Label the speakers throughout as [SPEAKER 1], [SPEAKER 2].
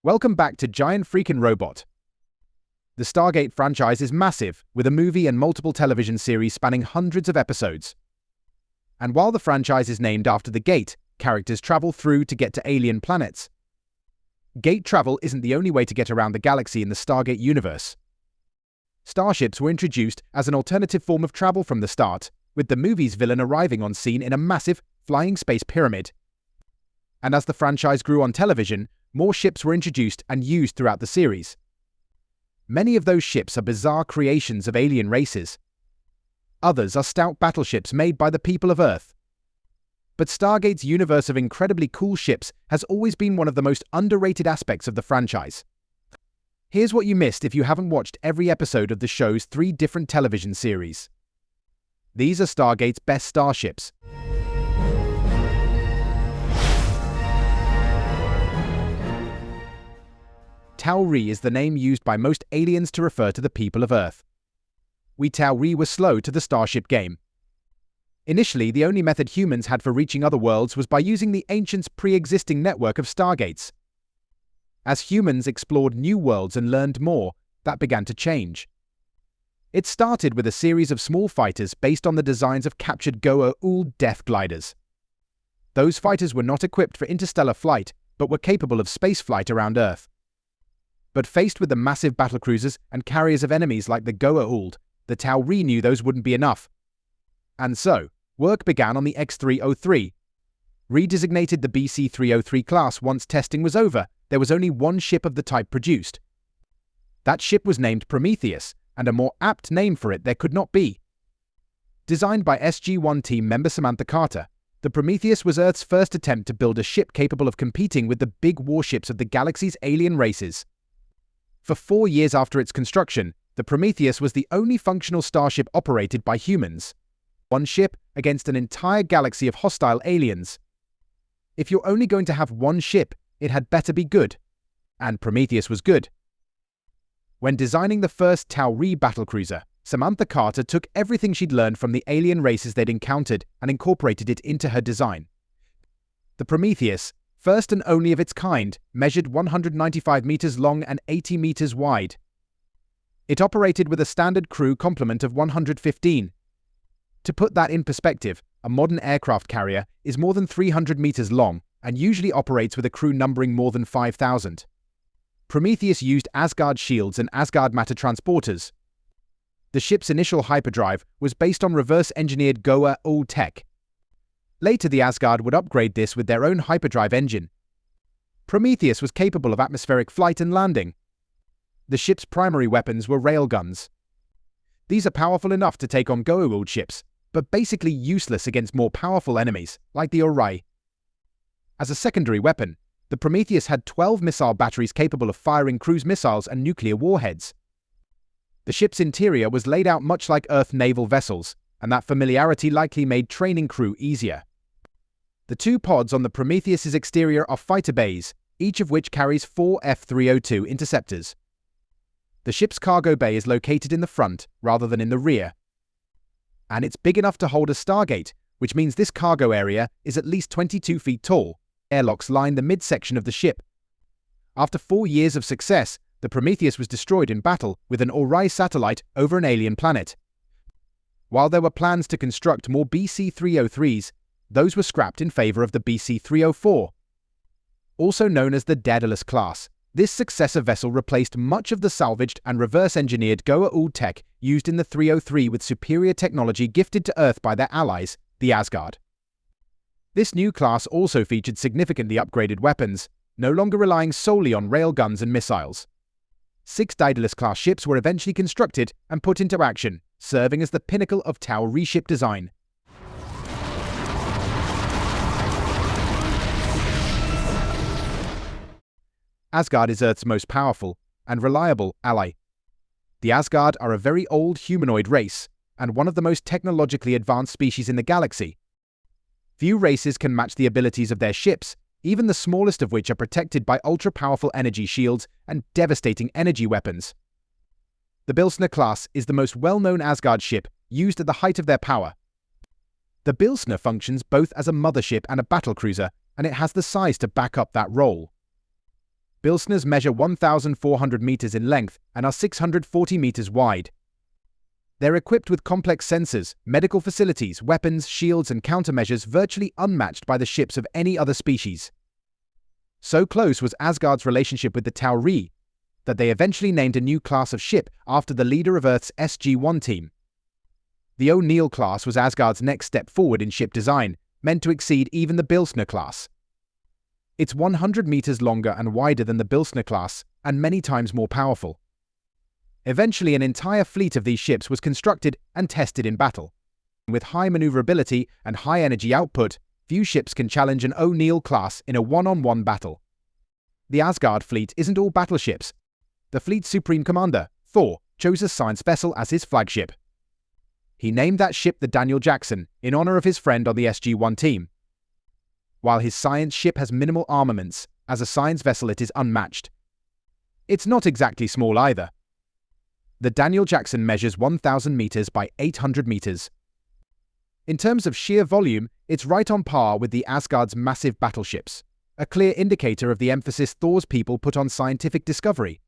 [SPEAKER 1] Welcome back to Giant Freakin' Robot. The Stargate franchise is massive, with a movie and multiple television series spanning hundreds of episodes. And while the franchise is named after the gate characters travel through to get to alien planets, gate travel isn't the only way to get around the galaxy in the Stargate universe. Starships were introduced as an alternative form of travel from the start, with the movie's villain arriving on scene in a massive, flying space pyramid. And as the franchise grew on television, more ships were introduced and used throughout the series. Many of those ships are bizarre creations of alien races. Others are stout battleships made by the people of Earth. But Stargate's universe of incredibly cool ships has always been one of the most underrated aspects of the franchise. Here's what you missed if you haven't watched every episode of the show's 3 different television series. These are Stargate's best starships. Tauri is the name used by most aliens to refer to the people of Earth. We Tauri were slow to the starship game. Initially, the only method humans had for reaching other worlds was by using the ancients' pre-existing network of stargates. As humans explored new worlds and learned more, that began to change. It started with a series of small fighters based on the designs of captured Goa'uld death gliders. Those fighters were not equipped for interstellar flight, but were capable of spaceflight around Earth. But faced with the massive battlecruisers and carriers of enemies like the Goa'uld, the Tauri knew those wouldn't be enough. And so, work began on the X-303. Redesignated the BC-303 class once testing was over, there was only one ship of the type produced. That ship was named Prometheus, and a more apt name for it there could not be. Designed by SG-1 team member Samantha Carter, the Prometheus was Earth's first attempt to build a ship capable of competing with the big warships of the galaxy's alien races. For 4 years after its construction, the Prometheus was the only functional starship operated by humans. One ship against an entire galaxy of hostile aliens. If you're only going to have one ship, it had better be good. And Prometheus was good. When designing the first Tauri battlecruiser, Samantha Carter took everything she'd learned from the alien races they'd encountered and incorporated it into her design. The Prometheus, first and only of its kind, measured 195 meters long and 80 meters wide. It operated with a standard crew complement of 115. To put that in perspective, a modern aircraft carrier is more than 300 meters long and usually operates with a crew numbering more than 5,000. Prometheus used Asgard shields and Asgard matter transporters. The ship's initial hyperdrive was based on reverse-engineered Goa'uld tech. Later, the Asgard would upgrade this with their own hyperdrive engine. Prometheus was capable of atmospheric flight and landing. The ship's primary weapons were railguns. These are powerful enough to take on Goa'uld ships, but basically useless against more powerful enemies, like the Orai. As a secondary weapon, the Prometheus had 12 missile batteries capable of firing cruise missiles and nuclear warheads. The ship's interior was laid out much like Earth naval vessels, and that familiarity likely made training crew easier. The 2 pods on the Prometheus's exterior are fighter bays, each of which carries 4 F-302 interceptors. The ship's cargo bay is located in the front rather than in the rear. And it's big enough to hold a Stargate, which means this cargo area is at least 22 feet tall. Airlocks line the midsection of the ship. After 4 years of success, the Prometheus was destroyed in battle with an Orai satellite over an alien planet. While there were plans to construct more BC-303s, those were scrapped in favor of the BC-304. Also known as the Daedalus class, this successor vessel replaced much of the salvaged and reverse-engineered Goa'uld tech used in the 303 with superior technology gifted to Earth by their allies, the Asgard. This new class also featured significantly upgraded weapons, no longer relying solely on railguns and missiles. 6 Daedalus-class ships were eventually constructed and put into action, serving as the pinnacle of Tauri ship design. Asgard is Earth's most powerful and reliable ally. The Asgard are a very old humanoid race, and one of the most technologically advanced species in the galaxy. Few races can match the abilities of their ships, even the smallest of which are protected by ultra-powerful energy shields and devastating energy weapons. The Bilsner class is the most well-known Asgard ship used at the height of their power. The Bilsner functions both as a mothership and a battlecruiser, and it has the size to back up that role. Bilsners measure 1,400 meters in length and are 640 meters wide. They're equipped with complex sensors, medical facilities, weapons, shields, and countermeasures virtually unmatched by the ships of any other species. So close was Asgard's relationship with the Tauri that they eventually named a new class of ship after the leader of Earth's SG-1 team. The O'Neill class was Asgard's next step forward in ship design, meant to exceed even the Bilsner class. It's 100 meters longer and wider than the Bilsner class, and many times more powerful. Eventually, an entire fleet of these ships was constructed and tested in battle. With high maneuverability and high energy output, few ships can challenge an O'Neill class in a one-on-one battle. The Asgard fleet isn't all battleships. The fleet's supreme commander, Thor, chose a science vessel as his flagship. He named that ship the Daniel Jackson in honor of his friend on the SG-1 team. While his science ship has minimal armaments, as a science vessel it is unmatched. It's not exactly small either. The Daniel Jackson measures 1,000 meters by 800 meters. In terms of sheer volume, it's right on par with the Asgard's massive battleships, a clear indicator of the emphasis Thor's people put on scientific discovery.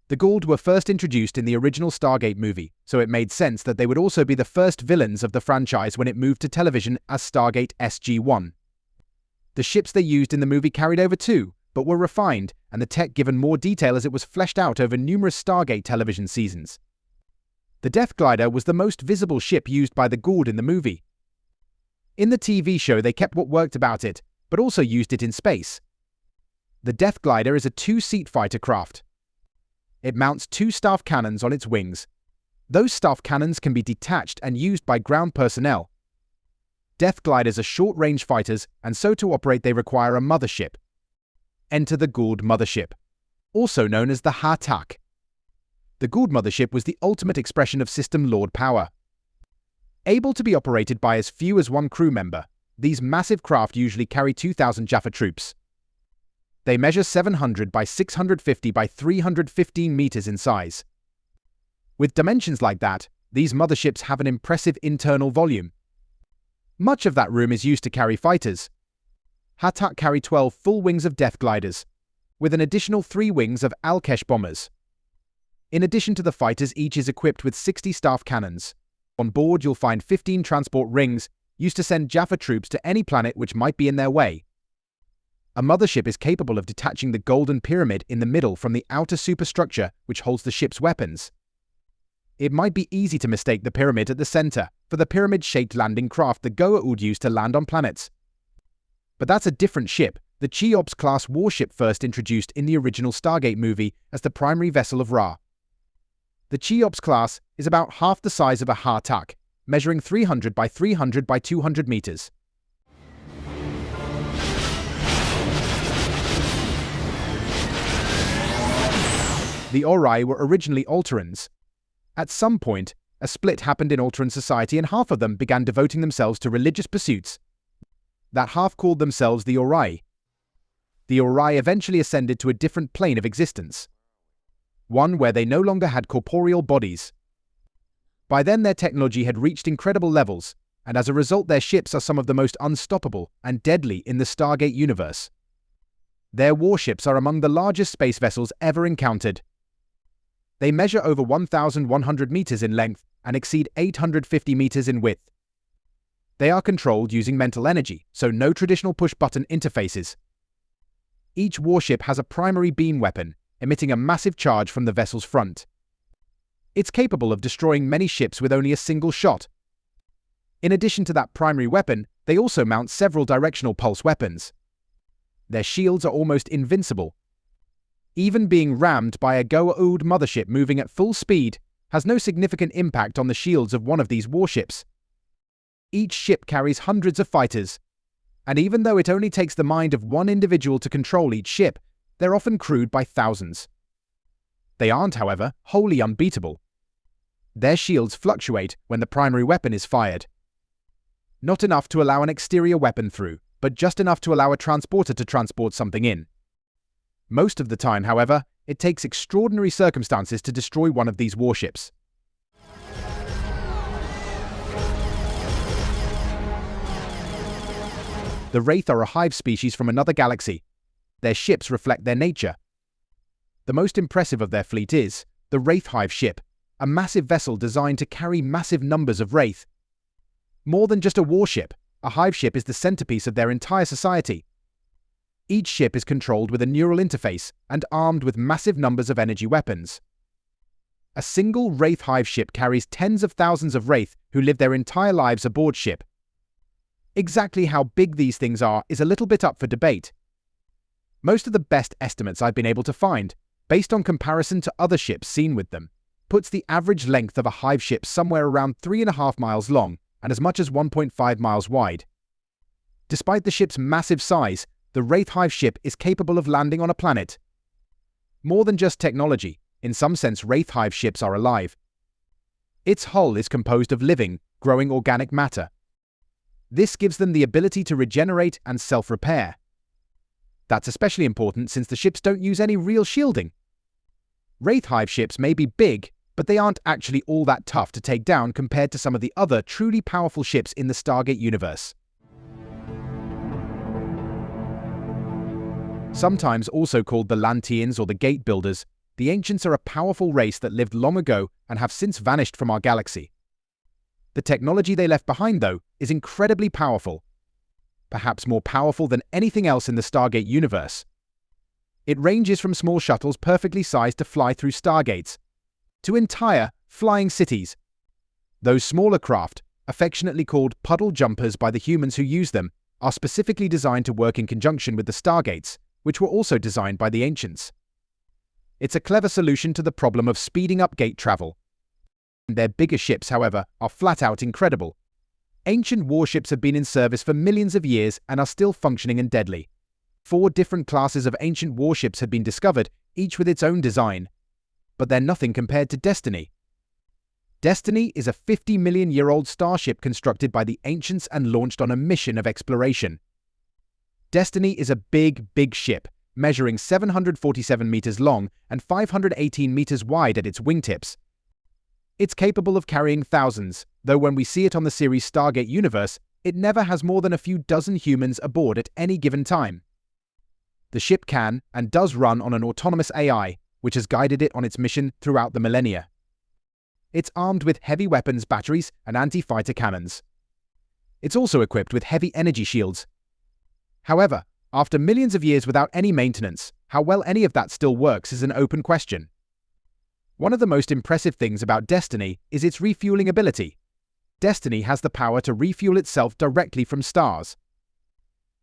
[SPEAKER 1] The Goa'uld were first introduced in the original Stargate movie, so it made sense that they would also be the first villains of the franchise when it moved to television as Stargate SG-1. The ships they used in the movie carried over too, but were refined, and the tech given more detail as it was fleshed out over numerous Stargate television seasons. The Death Glider was the most visible ship used by the Goa'uld in the movie. In the TV show they kept what worked about it, but also used it in space. The Death Glider is a two-seat fighter craft. It mounts 2 staff cannons on its wings. Those staff cannons can be detached and used by ground personnel. Death Gliders are short-range fighters, and so to operate they require a mothership. Enter the Goa'uld mothership, also known as the Ha'tak. The Goa'uld mothership was the ultimate expression of System Lord power. Able to be operated by as few as 1 crew member, these massive craft usually carry 2,000 Jaffa troops. They measure 700 by 650 by 315 meters in size. With dimensions like that, these motherships have an impressive internal volume. Much of that room is used to carry fighters. Ha'tak carry 12 full wings of Death Gliders, with an additional 3 wings of Alkesh bombers. In addition to the fighters, each is equipped with 60 staff cannons. On board you'll find 15 transport rings, used to send Jaffa troops to any planet which might be in their way. A mothership is capable of detaching the golden pyramid in the middle from the outer superstructure which holds the ship's weapons. It might be easy to mistake the pyramid at the center for the pyramid-shaped landing craft the Goa'uld used to land on planets. But that's a different ship, the Cheops-class warship first introduced in the original Stargate movie as the primary vessel of Ra. The Cheops class is about half the size of a Ha'tak, measuring 300 by 300 by 200 meters. The Orai were originally Alterans. At some point, a split happened in Alteran society and half of them began devoting themselves to religious pursuits. That half called themselves the Orai. The Orai eventually ascended to a different plane of existence, one where they no longer had corporeal bodies. By then their technology had reached incredible levels, and as a result their ships are some of the most unstoppable and deadly in the Stargate universe. Their warships are among the largest space vessels ever encountered. They measure over 1,100 meters in length and exceed 850 meters in width. They are controlled using mental energy, so no traditional push-button interfaces. Each warship has a primary beam weapon, emitting a massive charge from the vessel's front. It's capable of destroying many ships with only a single shot. In addition to that primary weapon, they also mount several directional pulse weapons. Their shields are almost invincible. Even being rammed by a Goa'uld mothership moving at full speed has no significant impact on the shields of one of these warships. Each ship carries hundreds of fighters, and even though it only takes the mind of one individual to control each ship, they're often crewed by thousands. They aren't, however, wholly unbeatable. Their shields fluctuate when the primary weapon is fired. Not enough to allow an exterior weapon through, but just enough to allow a transporter to transport something in. Most of the time, however, it takes extraordinary circumstances to destroy one of these warships. The Wraith are a hive species from another galaxy. Their ships reflect their nature. The most impressive of their fleet is the Wraith Hive ship, a massive vessel designed to carry massive numbers of Wraith. More than just a warship, a hive ship is the centerpiece of their entire society. Each ship is controlled with a neural interface and armed with massive numbers of energy weapons. A single Wraith hive ship carries tens of thousands of Wraith who live their entire lives aboard ship. Exactly how big these things are is a little bit up for debate. Most of the best estimates I've been able to find, based on comparison to other ships seen with them, puts the average length of a hive ship somewhere around 3.5 miles long and as much as 1.5 miles wide. Despite the ship's massive size, the Wraith hive ship is capable of landing on a planet. More than just technology, in some sense Wraith hive ships are alive. Its hull is composed of living, growing organic matter. This gives them the ability to regenerate and self-repair. That's especially important since the ships don't use any real shielding. Wraith hive ships may be big, but they aren't actually all that tough to take down compared to some of the other truly powerful ships in the Stargate universe. Sometimes also called the Lanteans or the Gate Builders, the Ancients are a powerful race that lived long ago and have since vanished from our galaxy. The technology they left behind, though, is incredibly powerful. Perhaps more powerful than anything else in the Stargate universe. It ranges from small shuttles perfectly sized to fly through stargates, to entire flying cities. Those smaller craft, affectionately called puddle jumpers by the humans who use them, are specifically designed to work in conjunction with the stargates, which were also designed by the Ancients. It's a clever solution to the problem of speeding up gate travel. Their bigger ships, however, are flat-out incredible. Ancient warships have been in service for millions of years and are still functioning and deadly. 4 different classes of ancient warships have been discovered, each with its own design. But they're nothing compared to Destiny. Destiny is a 50-million-year-old starship constructed by the Ancients and launched on a mission of exploration. Destiny is a big, big ship, measuring 747 meters long and 518 meters wide at its wingtips. It's capable of carrying thousands, though when we see it on the series Stargate universe, it never has more than a few dozen humans aboard at any given time. The ship can and does run on an autonomous AI, which has guided it on its mission throughout the millennia. It's armed with heavy weapons batteries and anti-fighter cannons. It's also equipped with heavy energy shields. However, after millions of years without any maintenance, how well any of that still works is an open question. One of the most impressive things about Destiny is its refueling ability. Destiny has the power to refuel itself directly from stars.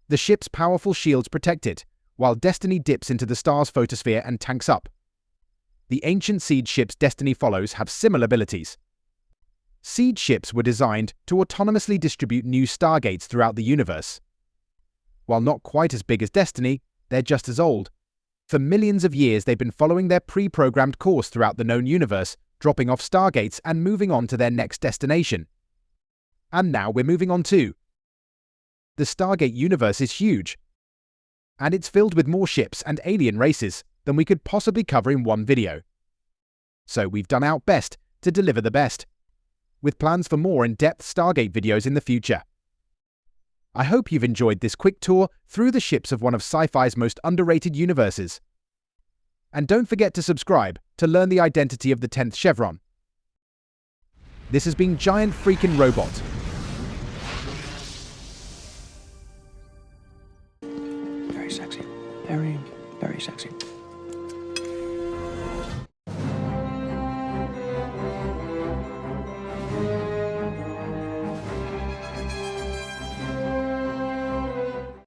[SPEAKER 1] The ship's powerful shields protect it, while Destiny dips into the star's photosphere and tanks up. The ancient siege ships Destiny follows have similar abilities. Siege ships were designed to autonomously distribute new stargates throughout the universe. While not quite as big as Destiny, they're just as old. For millions of years they've been following their pre-programmed course throughout the known universe, dropping off stargates and moving on to their next destination. And now we're moving on to... The Stargate universe is huge, and it's filled with more ships and alien races than we could possibly cover in one video. So we've done our best to deliver the best, with plans for more in-depth Stargate videos in the future. I hope you've enjoyed this quick tour through the ships of one of sci-fi's most underrated universes. And don't forget to subscribe to learn the identity of the 10th chevron. This has been Giant Freakin' Robot.
[SPEAKER 2] Very sexy. Very, very sexy.